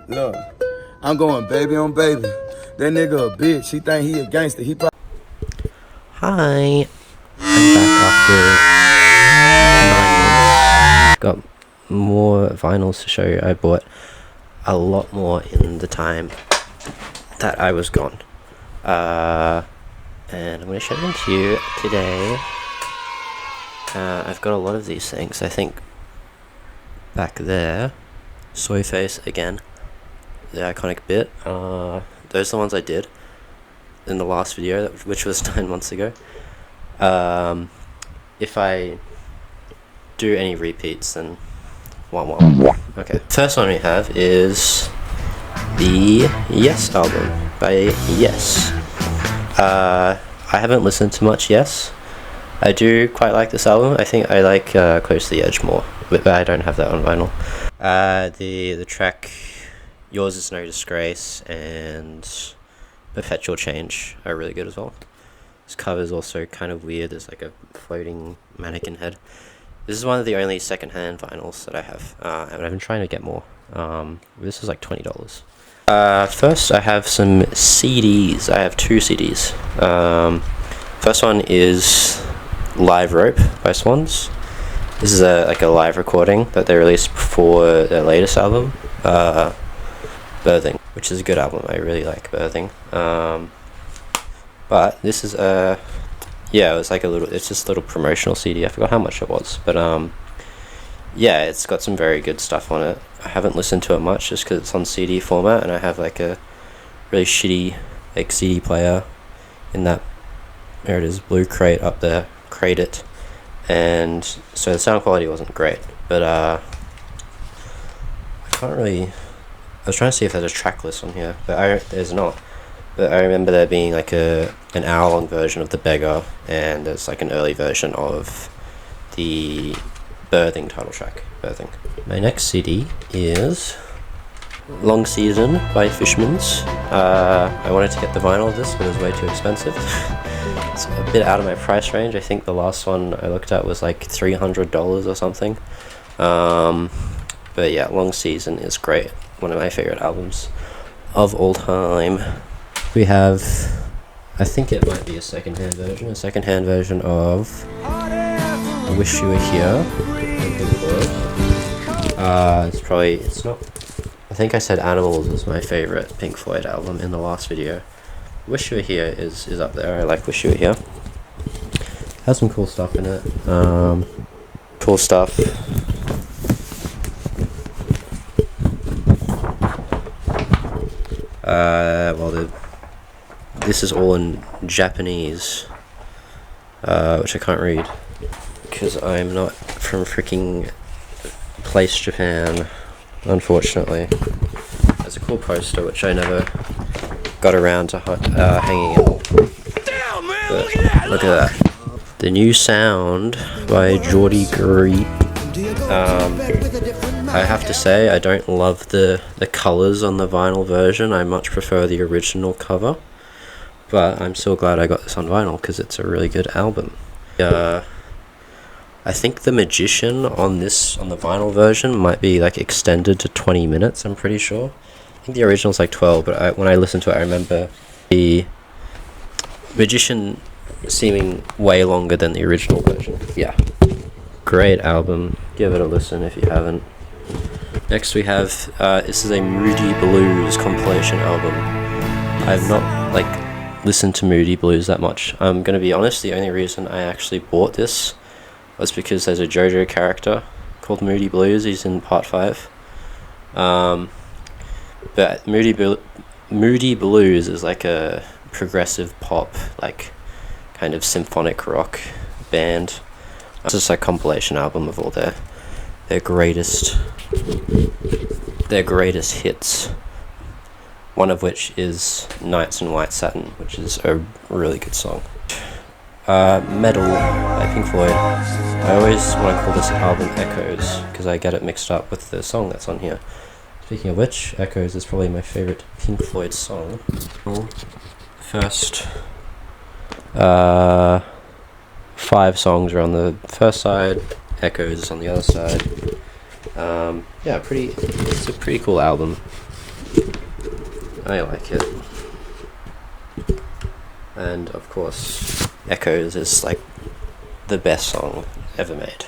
Look, I'm going baby on baby. That nigga a bitch. He think he a gangster. He probably. Hi, I'm back after 9 months. Got more vinyls to show you. I bought a lot more in the time that I was gone. And I'm going to show them to you today. I've got a lot of these things. I think back there, Soy Face again, the iconic bit. Those are the ones I did in the last video, which was 9 months ago. If I do any repeats, then one. Okay, first one we have is the Yes album by Yes. I haven't listened to much Yes. I do quite like this album. I think I like Close to the Edge more, but I don't have that on vinyl. The track Yours Is No Disgrace and Perpetual Change are really good as well. This cover is also kind of weird. There's like a floating mannequin head. This is one of the only secondhand vinyls that I have, and I've been trying to get more. This is like $20. First I have some CDs. I have 2 CDs. First one is Live Rope by Swans. This is like a live recording that they released before their latest album, Birthing, which is a good album. I really like Birthing. But this is yeah, it was like it's just a little promotional CD. I forgot how much it was, but yeah, it's got some very good stuff on it. I haven't listened to it much just because it's on CD format, and I have like a really shitty like CD player in that. There it is, blue crate up there, crate it, and so the sound quality wasn't great, but I can't really. I was trying to see if there's a track list on here, but there's not. But I remember there being like an hour-long version of The Beggar, and there's like an early version of the Birthing title track, Birthing. My next CD is Long Season by Fishmans. I wanted to get the vinyl of this, but it was way too expensive. It's a bit out of my price range. I think the last one I looked at was like $300 or something. But yeah, Long Season is great. One of my favorite albums of all time. We have, I think it might be a secondhand version of Wish You Were Here. It's not, I think I said Animals was my favorite Pink Floyd album in the last video. Wish You Were Here is up there. I like Wish You Were Here. Has some cool stuff in it. Cool stuff. This is all in Japanese, which I can't read because I'm not from freaking Place Japan, unfortunately. There's a cool poster which I never got around to hanging up. Damn, man, But look at that. The New Sound by Geordie Greep. I have to say I don't love the colours on the vinyl version. I much prefer the original cover. But I'm so glad I got this on vinyl because it's a really good album. I think the Magician on the vinyl version might be like extended to 20 minutes, I'm pretty sure. I think the original's like 12, but when I listened to it I remember the Magician seeming way longer than the original version. Yeah. Great album. Give it a listen if you haven't. Next we have, this is a Moody Blues compilation album. I've not listened to Moody Blues that much. I'm gonna be honest, the only reason I actually bought this was because there's a JoJo character called Moody Blues. He's in part 5. But Moody Blues is like a progressive pop, like kind of symphonic rock band. It's just a compilation album of all their greatest hits. One of which is Nights in White Satin, which is a really good song. Metal by Pink Floyd. I always want to call this album Echoes because I get it mixed up with the song that's on here. Speaking of which, Echoes is probably my favorite Pink Floyd song. First 5 songs are on the first side, Echoes is on the other side. Yeah, it's a pretty cool album. I like it. And of course, Echoes is like the best song ever made.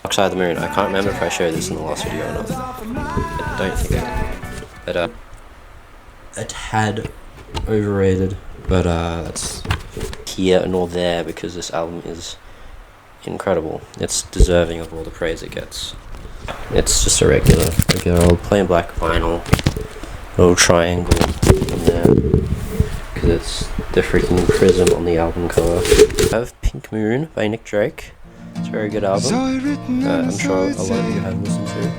Dark Side of the Moon, I can't remember if I showed this in the last video or not. I don't think I did. But a tad overrated, but that's here nor there because this album is incredible. It's deserving of all the praise it gets. It's just a regular old plain black vinyl, little triangle in there, because it's the freaking prism on the album cover. I have Pink Moon by Nick Drake. It's a very good album. I'm sure a lot of you haven't listened to.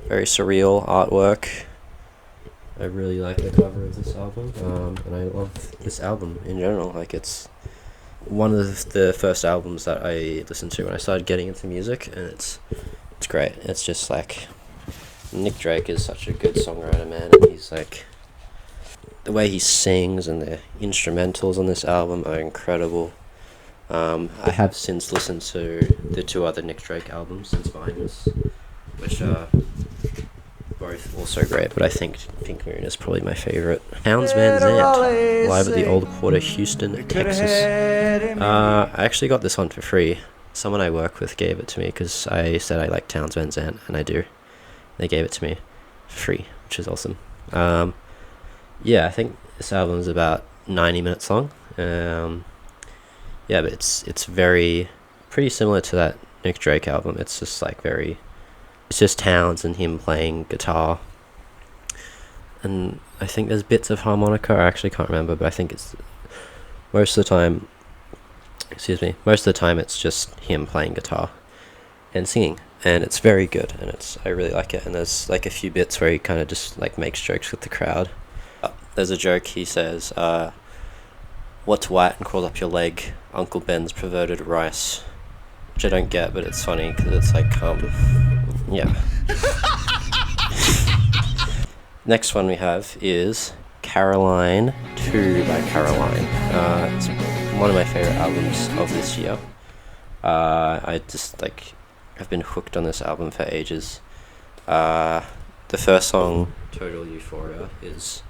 Very surreal artwork. I really like the cover of this album, and I love this album in general. Like, it's one of the first albums that I listened to when I started getting into music, and it's great. It's just like, Nick Drake is such a good songwriter, man, and he's like, the way he sings and the instrumentals on this album are incredible. I have since listened to the 2 other Nick Drake albums since buying this, which are both also great, but I think Pink Moon is probably my favourite. Towns Van Zandt, live at the Old Quarter, Houston, Texas. I actually got this one for free. Someone I work with gave it to me because I said I like Towns Van Zandt, and I do. They gave it to me for free, which is awesome. Yeah, I think this album is about 90 minutes long. Yeah, but it's pretty similar to that Nick Drake album. It's just like it's just Towns and him playing guitar. And I think there's bits of harmonica, I actually can't remember, but I think it's most of the time it's just him playing guitar and singing. And it's very good, and I really like it. And there's like a few bits where he kind of just like makes jokes with the crowd. There's a joke, he says, "What's white and crawls up your leg? Uncle Ben's perverted rice." Which I don't get, but it's funny because it's like, yeah. Next one we have is Caroline 2 by Caroline. It's one of my favorite albums of this year. I just like, I've been hooked on this album for ages. The first song, Total Euphoria, is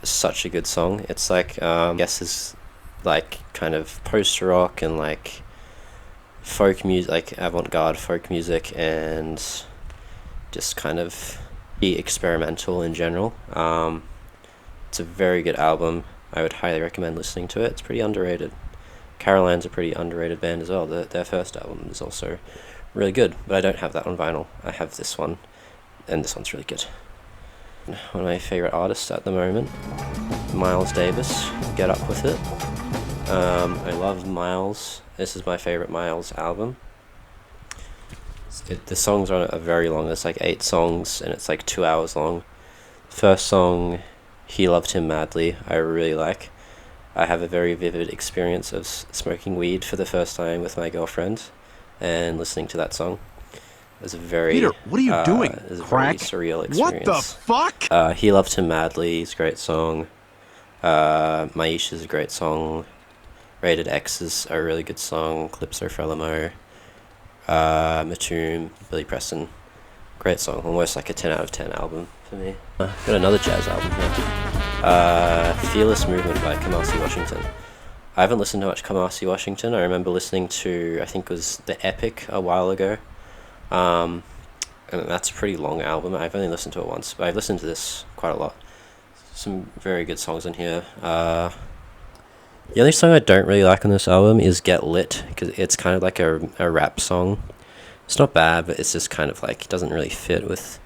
such a good song. It's like, I guess is like kind of post-rock and like folk music, like avant-garde folk music, and just kind of be experimental in general. It's a very good album. I would highly recommend listening to it. It's pretty underrated. Caroline's a pretty underrated band as well. Their first album is also really good, but I don't have that on vinyl. I have this one, and this one's really good. One of my favourite artists at the moment, Miles Davis, Get Up With It. I love Miles. This is my favourite Miles album. The songs on it are very long. There's like 8 songs, and it's like 2 hours long. First song, He Loved Him Madly, I really like. I have a very vivid experience of smoking weed for the first time with my girlfriend, and listening to that song. It was a very Peter, what are you doing? It was a Crack? very surreal experience. What the fuck? He Loved Him Madly is a great song. Maisha is a great song. Rated X is a really good song. Calypso Frelimo. Matum, Billy Preston. Great song. Almost like a 10 out of 10 album for me. Got another jazz album here. Fearless Movement by Kamasi Washington. I haven't listened to much Kamasi Washington. I remember listening to, I think it was The Epic a while ago. And that's a pretty long album. I've only listened to it once, but I've listened to this quite a lot. Some very good songs in here. The only song I don't really like on this album is Get Lit, because it's kind of like a rap song. It's not bad, but it's just kind of like, it doesn't really fit with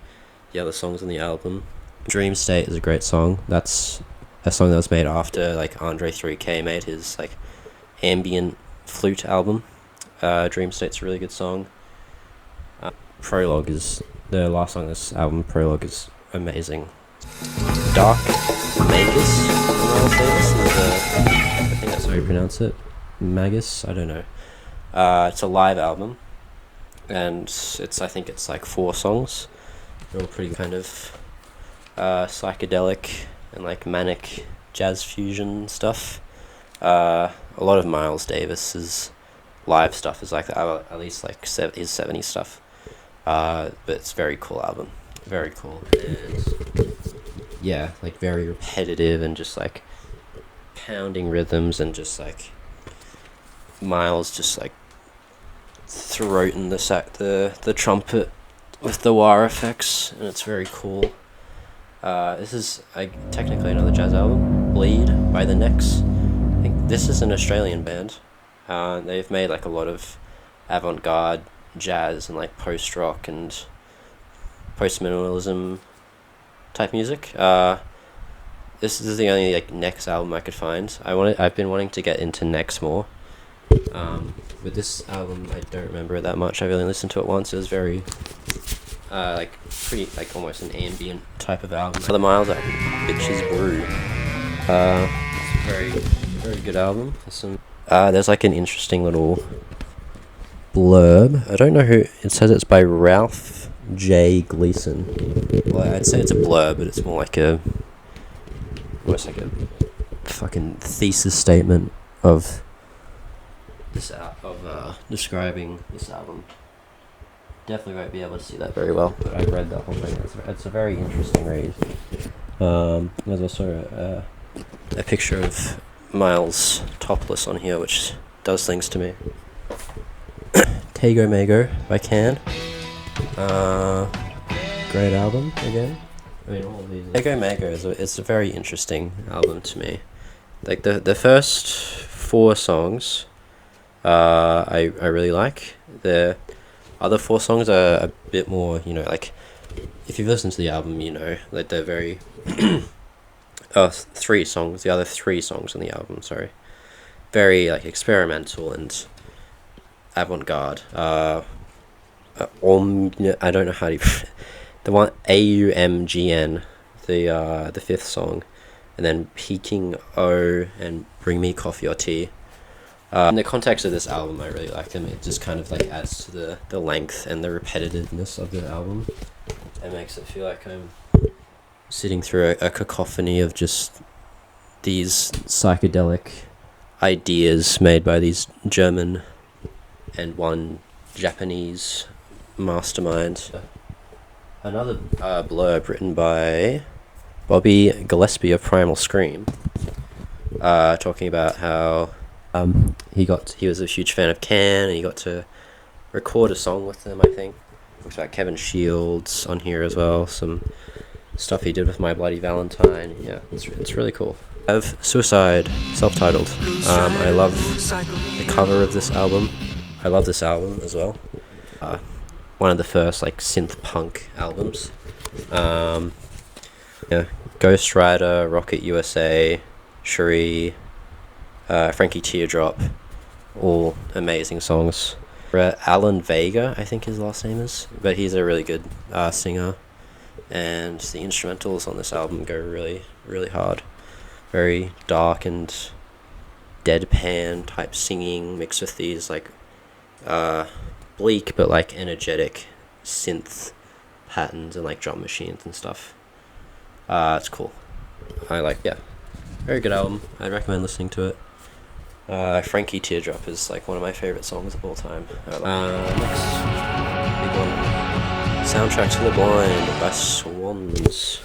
the other songs on the album. Dream State is a great song. That's a song that was made after like Andre 3K made his like ambient flute album. Dream State's a really good song. Prologue is the last song on this album. Prologue is amazing. Dark Magus, I think that's how you pronounce it. Magus, I don't know. It's a live album, and I think it's like 4 songs. They're all pretty kind of psychedelic and like manic jazz fusion stuff. A lot of Miles Davis's live stuff is like that, at least like his 70s stuff. But it's a very cool album. very cool. And yeah, like very repetitive and just like pounding rhythms and just like Miles just like throating the trumpet with the wah effects, and it's very cool. This is technically another jazz album, Bleed by the Necks. I think this is an Australian band. They've made like a lot of avant-garde jazz and like post-rock and post-minimalism type music. This is the only like Necks album I could find. I've been wanting to get into Necks more. With this album, I don't remember it that much. I've only listened to it once. It was very like pretty like almost an ambient type of album. The Miles album, Bitches Brew. It's a very good album. There's like an interesting little blurb. I don't know who it says. It's by Ralph J. Gleason. Well, I'd say it's a blurb, but it's more like almost like a fucking thesis statement of this describing this album. Definitely won't be able to see that very well, but I've read the whole thing. It's a very interesting read. There's also a picture of Miles topless on here, which does things to me. Tego Mago by Can. Great album again. I mean, all of these. Tego Mago is a very interesting album to me. Like the first 4 songs, I really like. The other 4 songs are a bit more, like, if you've listened to the album, like they're very, 3 songs, the other 3 songs on the album, sorry, very, like, experimental and avant-garde. I don't know how to, the one, AUMGN, the 5th song, and then Peking O and Bring Me Coffee or Tea. In the context of this album, I really like them. It just kind of like adds to the length and the repetitiveness of the album. It makes it feel like I'm sitting through a cacophony of just these psychedelic ideas made by these German and one Japanese mastermind. Another blurb written by Bobby Gillespie of Primal Scream, talking about how he was a huge fan of Can, and he got to record a song with them, I think. Looks like Kevin Shields on here as well, some stuff he did with My Bloody Valentine. Yeah, it's really cool. I have Suicide, self-titled. I love the cover of this album. I love this album as well. One of the first like synth punk albums. Ghost Rider, Rocket USA, Cherie, Frankie Teardrop, all amazing songs. Alan Vega, I think his last name is, but he's a really good singer, and the instrumentals on this album go really, really hard. Very dark and deadpan type singing mixed with these like bleak but like energetic synth patterns and like drum machines and stuff. It's cool. Very good album. I recommend listening to it. Frankie Teardrop is like one of my favorite songs of all time. Next big one, Soundtrack to the Blind by Swans.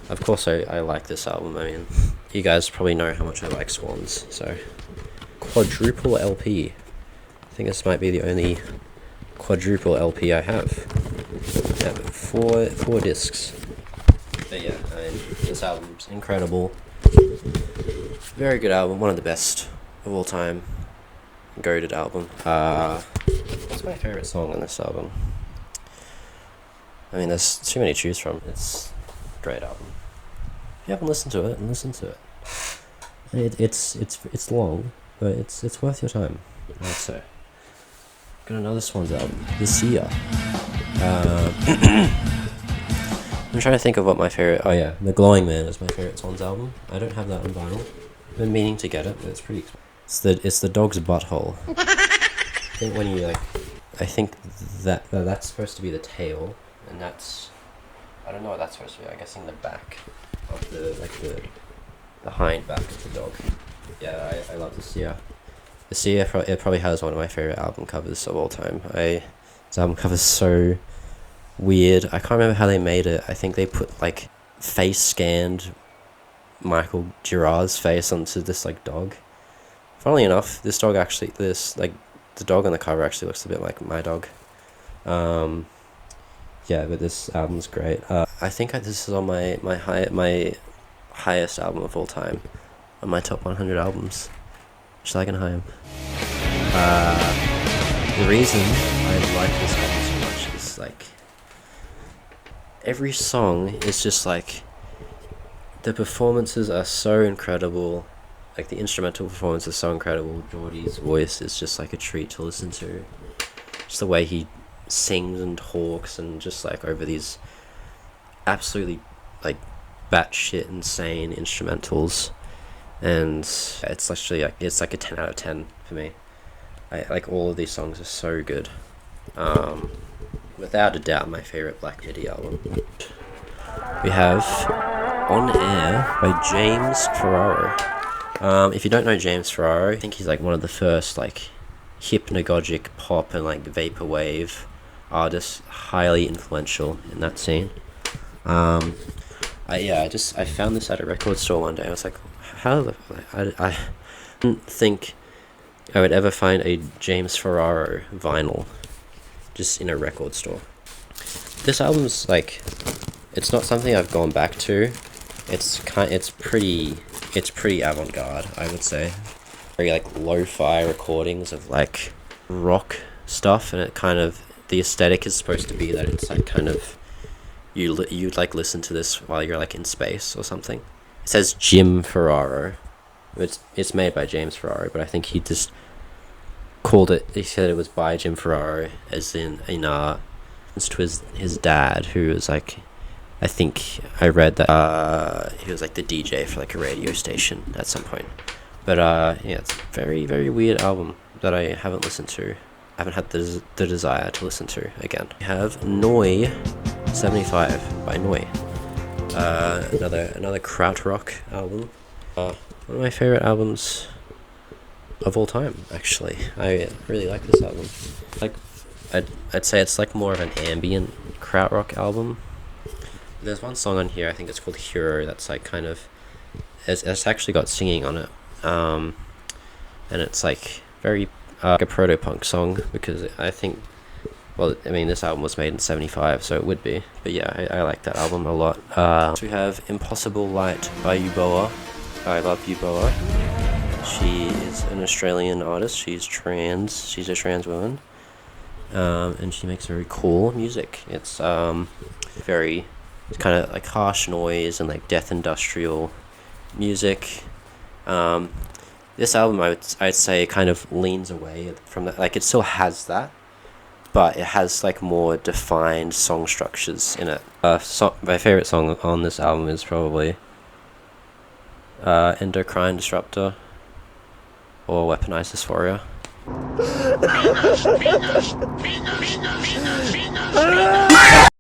Of course I like this album. I mean, you guys probably know how much I like Swans, so quadruple LP. I think this might be the only quadruple LP I have. Yeah, but four discs. But yeah, I mean, this album's incredible. Very good album, one of the best of all time. Goated album. What's my favorite song on this album? I mean, there's too many to choose from. It's a great album. If you haven't listened to it, listen to it. It's long, but it's worth your time, I'd say. Got another Swans album this year. I'm trying to think of what my favorite. Oh yeah, The Glowing Man is my favorite Swans album. I don't have that on vinyl. I've been meaning to get it, but it's pretty expensive. It's the dog's butthole. I think when you I think that's supposed to be the tail, and that's, I don't know what that's supposed to be. I'm guessing the back of the hind back of the dog. Yeah, I love the Sia. The Sia, it probably has one of my favorite album covers of all time. This album cover's so weird. I can't remember how they made it. I think they put like face scanned Michael Girard's face onto this like dog. Funnily enough, this dog actually, the dog on the cover actually looks a bit like my dog. Yeah, but this album's great. I think this is on my highest album of all time, on my top 100 albums. Schlagenheim. The reason I like this album so much is like every song is just like, the performances are so incredible. Like the instrumental performance is so incredible. Geordie's voice is just like a treat to listen to. Just the way he sings and talks, and just like over these absolutely like batshit insane instrumentals, and it's literally like, it's like a 10 out of 10 for me. Like all of these songs are so good. Without a doubt my favorite Black Midi album. We have On Air by James Ferraro. If you don't know James Ferraro, I think he's like one of the first like hypnagogic pop and like vaporwave artists, highly influential in that scene. I found this at a record store one day. I was like, I didn't think I would ever find a James Ferraro vinyl just in a record store. This album's like, it's not something I've gone back to. It's pretty avant-garde, I would say. Very like lo-fi recordings of like rock stuff, and it kind of, the aesthetic is supposed to be that it's like kind of, you'd like listen to this while you're like in space or something. It says Jim Ferraro. It's made by James Ferraro, but I think he just called it, he said it was by Jim Ferraro, as in to his dad, who was like, I think I read that he was like the DJ for like a radio station at some point. But yeah, it's a very, very weird album that I haven't listened to. I haven't had the desire to listen to again. We have Noi 75 by Noi. Another Krautrock album. One of my favorite albums of all time, actually. I really like this album. Like, I'd say it's like more of an ambient Krautrock album. There's one song on here, I think it's called Hero, that's like kind of, it's actually got singing on it. And it's like very like a proto-punk song, because I think, well, I mean, this album was made in 75, so it would be. But yeah, I like that album a lot. So we have Impossible Light by Uboa. I love Uboa. She is an Australian artist. She's a trans woman. And she makes very cool music. It's it's kind of like harsh noise and like death industrial music. This album, I'd say, kind of leans away from that. Like, it still has that, but it has like more defined song structures in it. My favorite song on this album is probably Endocrine Disruptor or Weaponized Dysphoria.